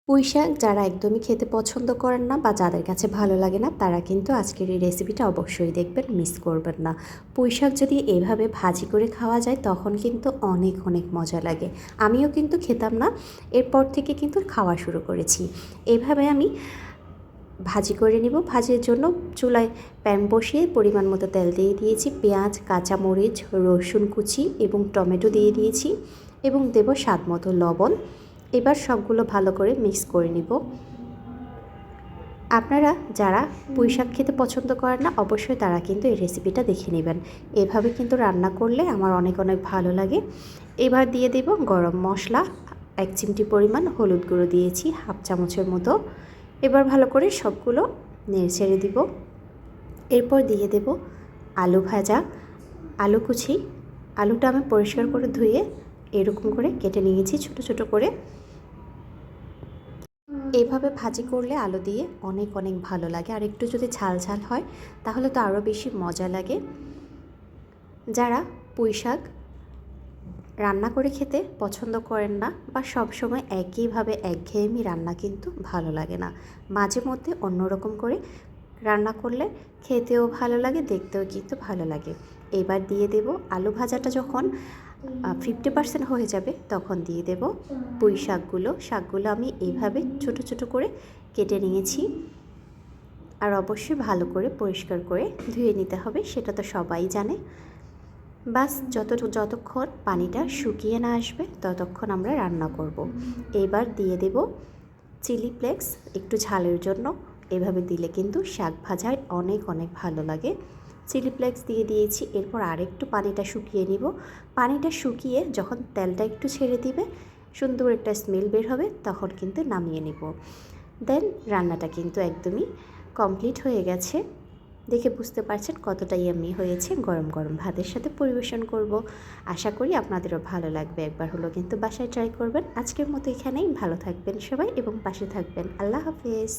পুঁইশাক যারা একদমই খেতে পছন্দ করেন না বা যাদের কাছে ভালো লাগে না তারা কিন্তু আজকের এই রেসিপিটা অবশ্যই দেখবেন, মিস করবেন না। পুঁইশাক যদি এভাবে ভাজি করে খাওয়া যায় তখন কিন্তু অনেক অনেক মজা লাগে। আমিও কিন্তু খেতাম না, এরপর থেকে কিন্তু খাওয়া শুরু করেছি। এভাবে আমি ভাজি করে নিব। ভাজির জন্য চুলায় প্যান বসিয়ে পরিমাণ মতো তেল দিয়ে দিয়েছি, পেঁয়াজ, কাঁচামরিচ, রসুন কুচি এবং টমেটো দিয়ে দিয়েছি এবং দেব স্বাদ মতো লবণ। এবার সবগুলো ভালো করে মিক্স করে নিব। আপনারা যারা পুঁইশাক খেতে পছন্দ করেন না অবশ্যই তারা কিন্তু এই রেসিপিটা দেখে নেবেন। এভাবে কিন্তু রান্না করলে আমার অনেক অনেক ভালো লাগে। এবার দিয়ে দেব গরম মশলা, 1 চিমটি পরিমাণ হলুদ গুঁড়ো দিয়েছি, হাফ চামচের মতো। এবার ভালো করে সবগুলো নেড়ে ছেড়ে দিব। এরপর দিয়ে দেব আলু ভাজা, আলু কুচি। আলুটা আমি পরিষ্কার করে ধুয়ে এরকম করে কেটে নিয়েছি ছোট ছোট করে। এইভাবে ভাজি করলে আলু দিয়ে অনেক অনেক ভালো লাগে, আর একটু যদি ঝাল ঝাল হয় তাহলে তো আরও বেশি মজা লাগে। যারা পুঁইশাক রান্না করে খেতে পছন্দ করেন না বা সবসময় একইভাবে একঘেয়েমি রান্না কিন্তু ভালো লাগে না, মাঝে মধ্যে অন্যরকম করে রান্না করলে খেতেও ভালো লাগে, দেখতেও কিন্তু ভালো লাগে। এবার দিয়ে দেব আলু ভাজাটা যখন 50% হয়ে যাবে তখন দিয়ে দেব পুঁই শাকগুলো আমি এইভাবে ছোট ছোট করে কেটে নিয়েছি। আর অবশ্যই ভালো করে পরিষ্কার করে ধুয়ে নিতে হবে, সেটা তো সবাই জানে। বাস যতক্ষণ পানিটা শুকিয়ে না আসবে ততক্ষণ আমরা রান্না করব। এবার দিয়ে দেব চিলি ফ্লেক্স একটু ঝালের জন্য। এভাবে দিলে কিন্তু শাক ভাজায় অনেক অনেক ভালো লাগে। চিলি ফ্লেক্স দিয়ে দিয়েছি। এরপর আরেকটু পানিটা শুকিয়ে নিব। পানিটা শুকিয়ে যখন তেলটা একটু ছেড়ে দিবে, সুন্দর একটা স্মেল বের হবে, তখন কিন্তু নামিয়ে নিব। দেন রান্নাটা কিন্তু একদমই কমপ্লিট হয়ে গেছে। দেখে বুঝতে পারছেন কতটা ইয়াম্মি হয়েছে। গরম গরম ভাতের সাথে পরিবেশন করব। আশা করি আপনাদেরও ভালো লাগবে। একবার হলো কিন্তু বাসায় ট্রাই করবেন। আজকের মতো এখানেই। ভালো থাকবেন সবাই এবং পাশে থাকবেন। আল্লাহ হাফেজ।